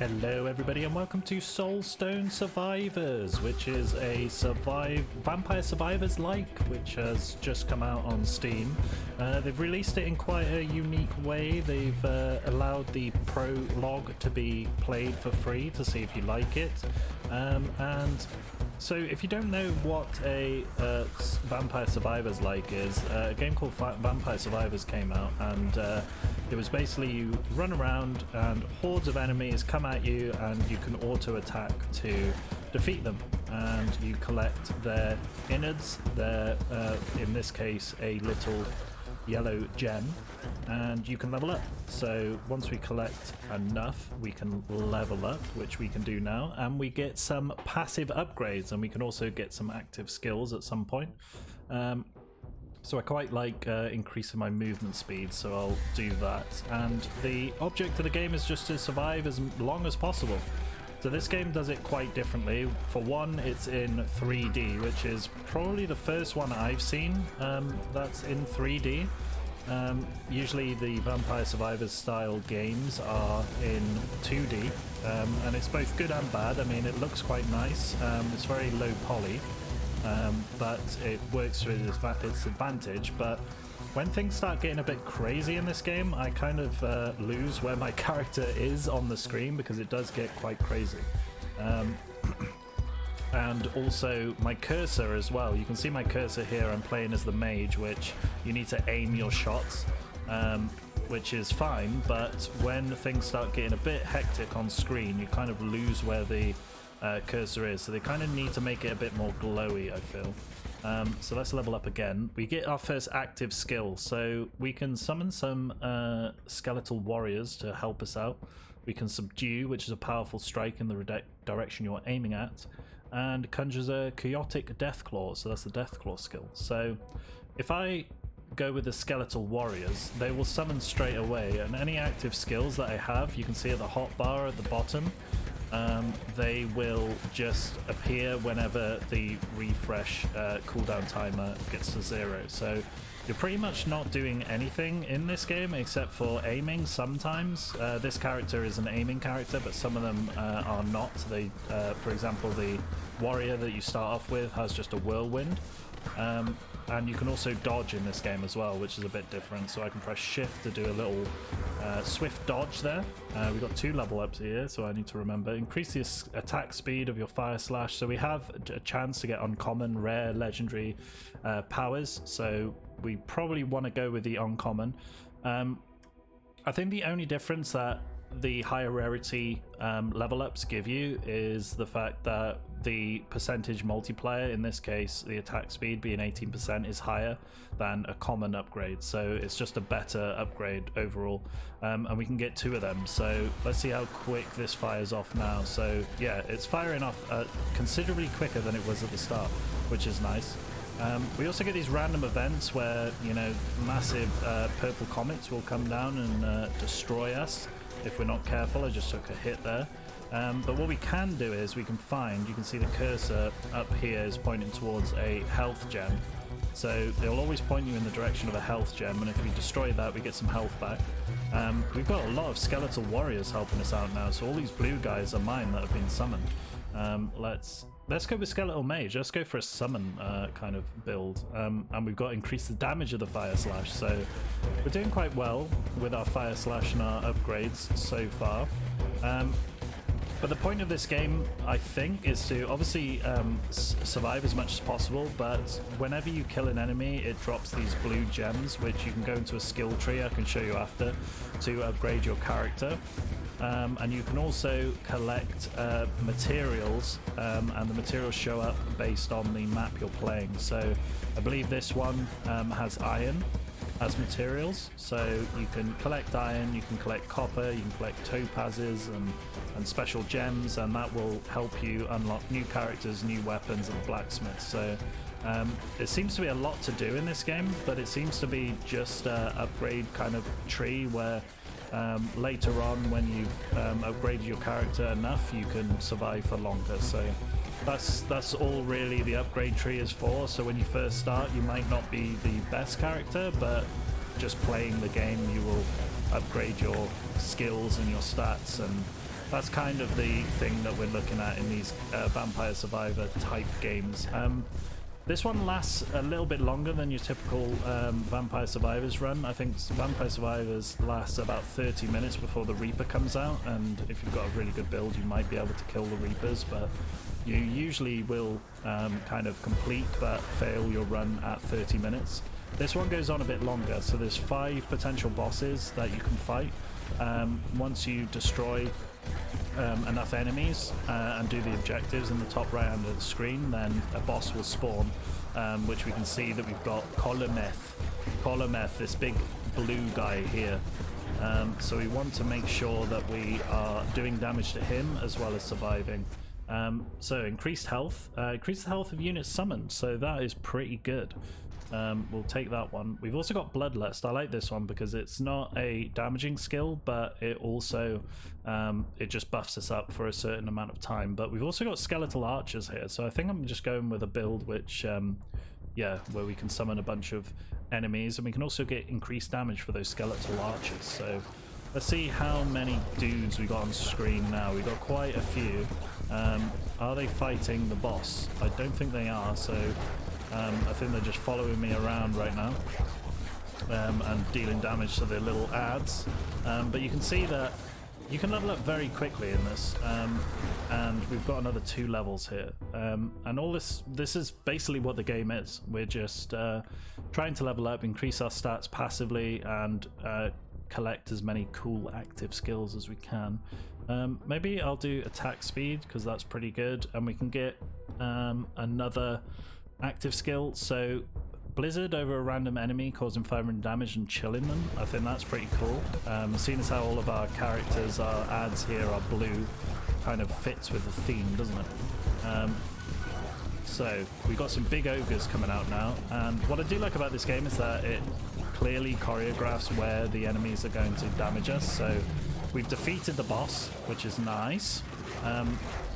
Hello everybody and welcome to Soulstone Survivors, which is a Vampire Survivors like, which has just come out on Steam. They've released it in quite a unique way. They've allowed the Prologue to be played for free to see if you like it. And so if you don't know what a Vampire Survivors like is, a game called Vampire Survivors came out, and it was basically you run around and hordes of enemies come at you and you can auto attack to defeat them, and you collect their innards, their in this case a little yellow gem, and you can level up. So once we collect enough we can level up, which we can do now, and we get some passive upgrades, and we can also get some active skills at some point. So I quite like increasing my movement speed, so I'll do that. And the object of the game is just to survive as long as possible. So this game does it quite differently. For one, it's in 3D, which is probably the first one I've seen that's in 3D. Usually the Vampire Survivors style games are in 2D, and it's both good and bad. I mean, it looks quite nice. It's very low poly. But it works to its advantage. But when things start getting a bit crazy in this game, I kind of lose where my character is on the screen, because it does get quite crazy. And also my cursor as well. You can see my cursor here. I'm playing as the mage, which you need to aim your shots, which is fine, but when things start getting a bit hectic on screen, you kind of lose where the cursor is, so they kind of need to make it a bit more glowy, I feel. So let's level up again. We get our first active skill, so we can summon some skeletal warriors to help us out. We can subdue, which is a powerful strike in the direction you're aiming at, and conjures a chaotic death claw, so that's the death claw skill. So if I go with the skeletal warriors, they will summon straight away, and any active skills that I have, you can see at the hotbar at the bottom, they will just appear whenever the refresh cooldown timer gets to 0. So you're pretty much not doing anything in this game except for aiming sometimes. This character is an aiming character, but some of them are not. They, for example, the warrior that you start off with has just a whirlwind. And you can also dodge in this game as well, which is a bit different. So I can press shift to do a little swift dodge there. We've got 2 level ups here, so I need to remember. Increase the attack speed of your fire slash. So we have a chance to get uncommon, rare, legendary powers. So we probably want to go with the uncommon. I think the only difference that the higher rarity level ups give you is the fact that the percentage multiplier, in this case the attack speed being 18%, is higher than a common upgrade, so it's just a better upgrade overall. And we can get 2 of them, so let's see how quick this fires off now. So yeah, it's firing off considerably quicker than it was at the start, which is nice. We also get these random events where, you know, massive purple comets will come down and destroy us if we're not careful. I just took a hit there. But what we can do is we can find, you can see the cursor up here is pointing towards a health gem. So they'll always point you in the direction of a health gem, and if we destroy that, we get some health back. We've got a lot of skeletal warriors helping us out now, so all these blue guys are mine that have been summoned. Let's go with skeletal mage. Let's go for a summon kind of build, and we've got increased the damage of the fire slash, so we're doing quite well with our fire slash and our upgrades so far. But the point of this game, I think, is to obviously survive as much as possible, but whenever you kill an enemy, it drops these blue gems, which you can go into a skill tree, I can show you after, to upgrade your character. And you can also collect materials, and the materials show up based on the map you're playing. So I believe this one has iron as materials, so you can collect iron, you can collect copper, you can collect topazes and special gems, and that will help you unlock new characters, new weapons, and blacksmiths. So it seems to be a lot to do in this game, but it seems to be just an upgrade kind of tree where later on, when you've upgraded your character enough, you can survive for longer. So that's all really the upgrade tree is for. So when you first start, you might not be the best character, but just playing the game, you will upgrade your skills and your stats, and that's kind of the thing that we're looking at in these Vampire Survivor type games. This one lasts a little bit longer than your typical Vampire Survivors run. I think Vampire Survivors lasts about 30 minutes before the Reaper comes out, and if you've got a really good build, you might be able to kill the Reapers, but you usually will kind of complete but fail your run at 30 minutes. This one goes on a bit longer, so there's 5 potential bosses that you can fight. Once you destroy enough enemies and do the objectives in the top right hand of the screen, then a boss will spawn, which we can see that we've got Kolometh, this big blue guy here. So we want to make sure that we are doing damage to him as well as surviving. So increased health, increase the health of units summoned, so that is pretty good. We'll take that one. We've also got Bloodlust. I like this one because it's not a damaging skill, but it also it just buffs us up for a certain amount of time. But we've also got skeletal archers here, so I think I'm just going with a build which yeah, where we can summon a bunch of enemies, and we can also get increased damage for those skeletal archers. So let's see how many dudes we got on screen now. We got quite a few. Are they fighting the boss? I don't think they are, so I think they're just following me around right now and dealing damage to their little ads. But you can see that you can level up very quickly in this, and we've got another 2 levels here. And all this is basically what the game is. We're just trying to level up, increase our stats passively, and collect as many cool active skills as we can. Maybe I'll do attack speed because that's pretty good, and we can get another active skill. So Blizzard over a random enemy, causing 500 damage and chilling them. I think that's pretty cool. Seeing as how all of our characters, our ads here are blue, kind of fits with the theme, doesn't it? So we've got some big ogres coming out now, and what I do like about this game is that it clearly choreographs where the enemies are going to damage us. So we've defeated the boss, which is nice.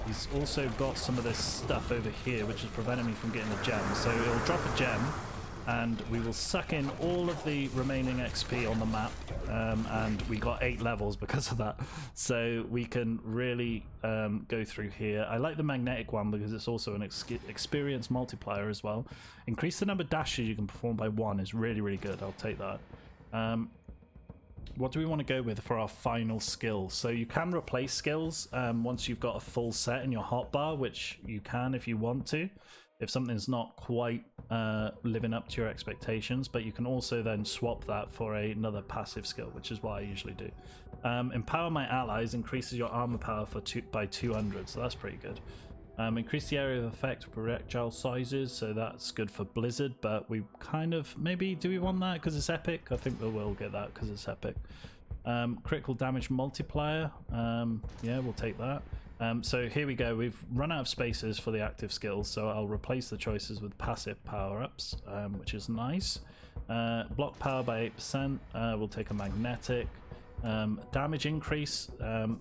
He's also got some of this stuff over here which is preventing me from getting the gem. So it'll drop a gem and we will suck in all of the remaining XP on the map, and we got 8 levels because of that. So we can really go through here. I like the magnetic one because it's also an experience multiplier as well. Increase the number of dashes you can perform by 1 is really, really good. I'll take that. What do we want to go with for our final skill? So you can replace skills once you've got a full set in your hotbar, which you can if you want to, if something's not quite living up to your expectations, but you can also then swap that for another passive skill, which is what I usually do. Empower my allies increases your armor power by 200, so that's pretty good. Increase the area of effect of projectile sizes, so that's good for Blizzard, but we kind of, maybe, do we want that because it's epic? I think we will get that because it's epic. Critical damage multiplier, yeah, we'll take that. So here we go, we've run out of spaces for the active skills, so I'll replace the choices with passive power-ups, which is nice. Block power by 8%, we'll take a magnetic. Damage increase,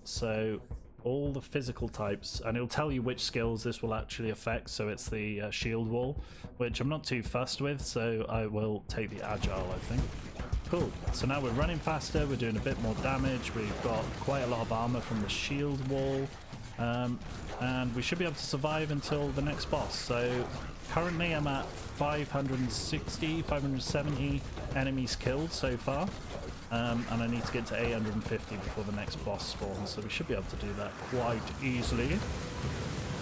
so all the physical types, and it'll tell you which skills this will actually affect. So it's the shield wall, which I'm not too fussed with, so I will take the agile, I think. Cool, so now we're running faster, we're doing a bit more damage, we've got quite a lot of armor from the shield wall, and we should be able to survive until the next boss. So currently I'm at 560, 570 enemies killed so far. And I need to get to 850 before the next boss spawns, so we should be able to do that quite easily.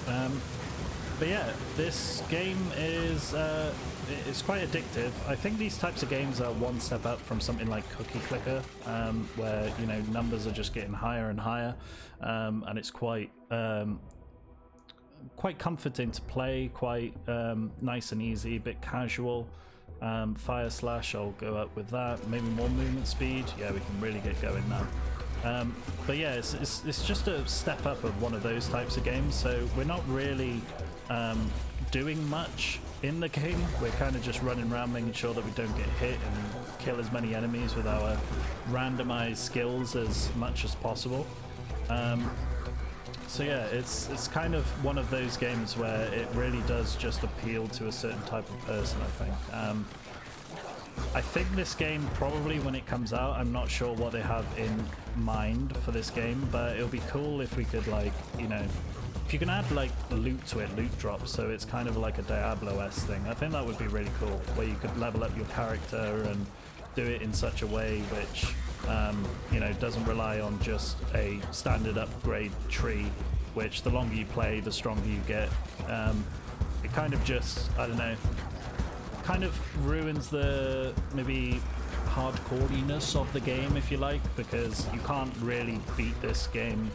But yeah, this game is it's quite addictive. I think these types of games are one step up from something like Cookie Clicker, where, you know, numbers are just getting higher and higher, and it's quite comforting to play, quite nice and easy, a bit casual. Fire slash, I'll go up with that. Maybe more movement speed. Yeah, we can really get going now. But yeah, it's just a step up of one of those types of games. So we're not really doing much in the game. We're kind of just running around making sure that we don't get hit and kill as many enemies with our randomized skills as much as possible. So yeah, it's kind of one of those games where it really does just appeal to a certain type of person, I think. I think this game, probably when it comes out, I'm not sure what they have in mind for this game, but it'll be cool if we could, like, you know, if you can add like loot to it, loot drops, so it's kind of like a Diablo-esque thing. I think that would be really cool, where you could level up your character and do it in such a way which, you know, doesn't rely on just a standard upgrade tree, which the longer you play, the stronger you get. It kind of just, I don't know, kind of ruins the maybe hardcoreness of the game, if you like, because you can't really beat this game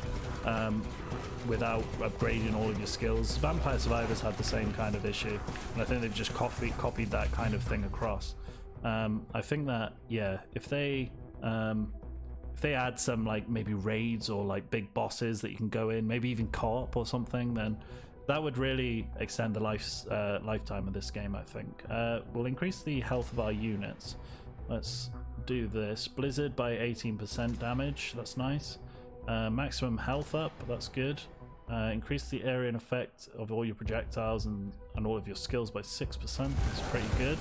without upgrading all of your skills. Vampire Survivors had the same kind of issue, and I think they've just copied that kind of thing across. I think that, yeah, if they add some like maybe raids or like big bosses that you can go in, maybe even co-op or something, then that would really extend the lifetime of this game, I think. We'll increase the health of our units. Let's do this. Blizzard by 18% damage, that's nice. Maximum health up, that's good. Increase the area and effect of all your projectiles and all of your skills by 6%, that's pretty good.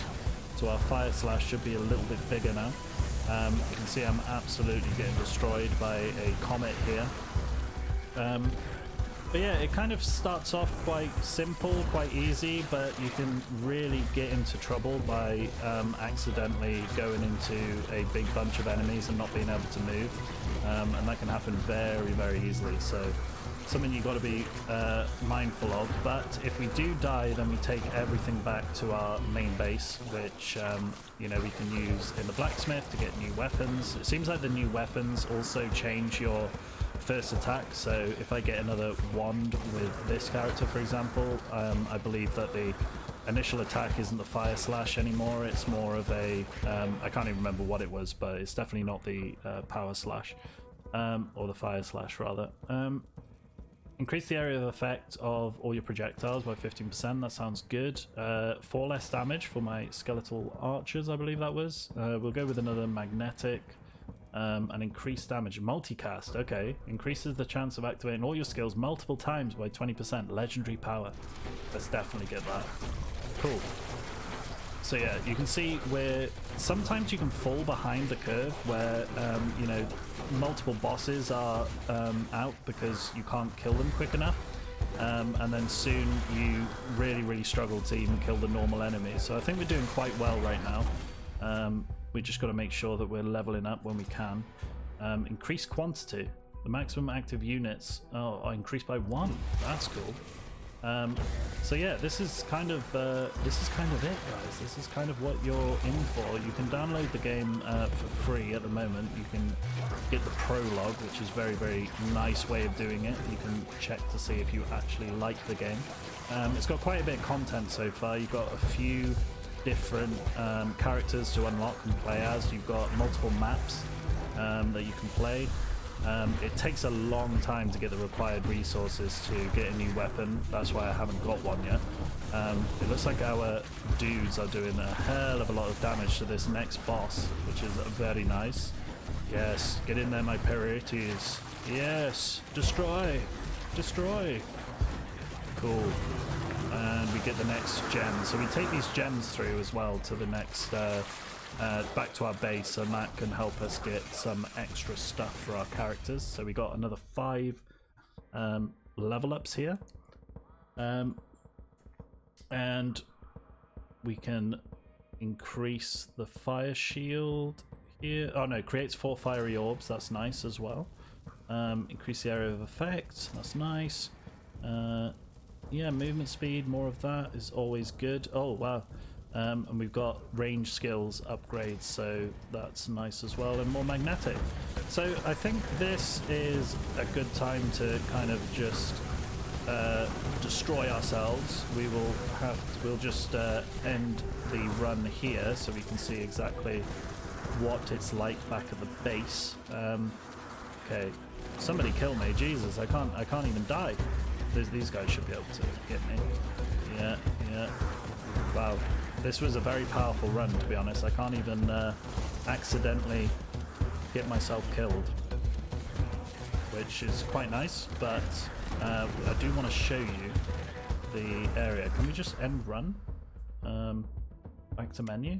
So our fire slash should be a little bit bigger now. You can see I'm absolutely getting destroyed by a comet here. But yeah, it kind of starts off quite simple, quite easy, but you can really get into trouble by accidentally going into a big bunch of enemies and not being able to move. And that can happen very, very easily. So something you've got to be mindful of. But if we do die, then we take everything back to our main base, which you know, we can use in the blacksmith to get new weapons. It seems like the new weapons also change your first attack, so if I get another wand with this character, for example, I believe that the initial attack isn't the fire slash anymore. It's more of a I can't even remember what it was, but it's definitely not the power slash, or the fire slash rather. Increase the area of effect of all your projectiles by 15%. That sounds good. 4 less damage for my skeletal archers, I believe that was. We'll go with another magnetic. And increased damage. Multicast, okay. Increases the chance of activating all your skills multiple times by 20%. Legendary power. Let's definitely get that. Cool. So yeah, you can see where sometimes you can fall behind the curve where, you know, multiple bosses are out because you can't kill them quick enough. And then soon you really, really struggle to even kill the normal enemies. So I think we're doing quite well right now. We just got to make sure that we're leveling up when we can. Increase quantity. The maximum active units are increased by 1. That's cool. So yeah, this is kind of it, guys. This is kind of what you're in for. You can download the game for free at the moment. You can get the Prologue, which is very, very nice way of doing it. You can check to see if you actually like the game. It's got quite a bit of content so far. You've got a few different characters to unlock and play as. You've got multiple maps that you can play. It takes a long time to get the required resources to get a new weapon. That's why I haven't got one yet. It looks like our dudes are doing a hell of a lot of damage to this next boss, which is very nice. Yes, get in there, my Perites. Yes, destroy, destroy. Cool. And we get the next gem. So we take these gems through as well to the next, back to our base, so Matt can help us get some extra stuff for our characters. So we got another 5 level ups here. And we can increase the fire shield here. Oh no, creates 4 fiery orbs, that's nice as well. Increase the area of effect, that's nice. Yeah, movement speed, more of that is always good. Oh wow. And we've got range skills upgrades, so that's nice as well, and more magnetic. So I think this is a good time to kind of just destroy ourselves. We'll just end the run here so we can see exactly what it's like back at the base. Okay, somebody kill me, Jesus! I can't even die. These guys should be able to get me. Yeah. Wow, this was a very powerful run, to be honest. I can't even accidentally get myself killed, which is quite nice, but I do want to show you the area. Can we just end run? Back to menu.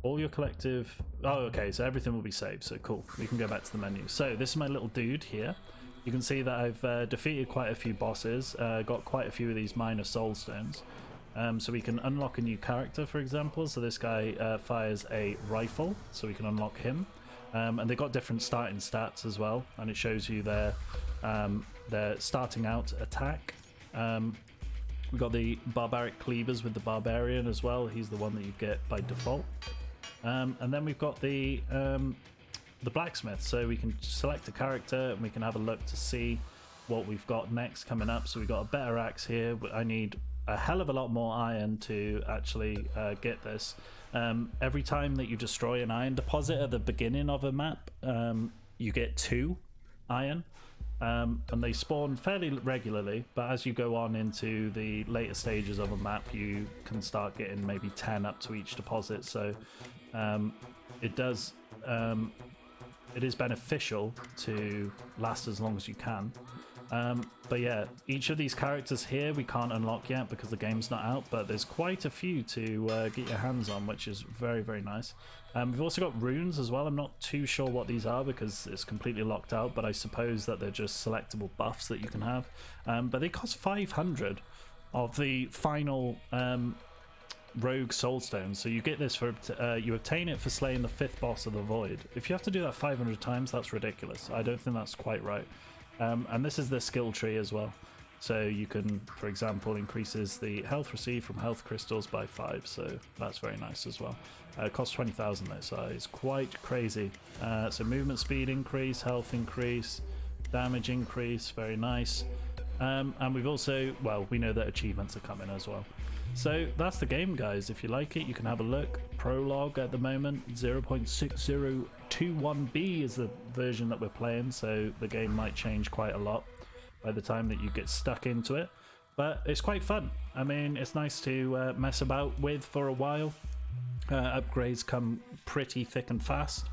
All your collective... Oh, okay, so everything will be saved, so cool. We can go back to the menu. So this is my little dude here. You can see that I've defeated quite a few bosses, got quite a few of these minor soul stones. So we can unlock a new character, for example. So this guy fires a rifle, so we can unlock him. And they've got different starting stats as well, and it shows you their starting out attack. We've got the barbaric cleavers with the barbarian as well. He's the one that you get by default. And then we've got the blacksmith, so we can select a character and we can have a look to see what we've got next coming up. So we've got a better axe here, but I need a hell of a lot more iron to actually get this. Every time that you destroy an iron deposit at the beginning of a map, you get 2 iron, and they spawn fairly regularly, but as you go on into the later stages of a map, you can start getting maybe 10 up to each deposit. So it is beneficial to last as long as you can. But yeah, each of these characters here we can't unlock yet because the game's not out, but there's quite a few to get your hands on, which is very, very nice. We've also got runes as well. I'm not too sure what these are because it's completely locked out, but I suppose that they're just selectable buffs that you can have. But they cost 500 of the final rogue soulstone, so you get this for you obtain it for slaying the 5th boss of the void. If you have to do that 500 times, that's ridiculous. I don't think that's quite right. And this is the skill tree as well, so you can, for example, increases the health received from health crystals by 5, so that's very nice as well. It costs 20,000 though, so it's quite crazy. So movement speed increase, health increase, damage increase, very nice. And we've also, well, we know that achievements are coming as well. So that's the game, guys. If you like it, you can have a look. Prologue at the moment, 0.6021b is the version that we're playing, so the game might change quite a lot by the time that you get stuck into it. But it's quite fun. I mean, it's nice to mess about with for a while. Upgrades come pretty thick and fast.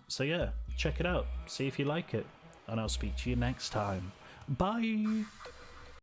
So yeah, check it out. See if you like it. And I'll speak to you next time. Bye!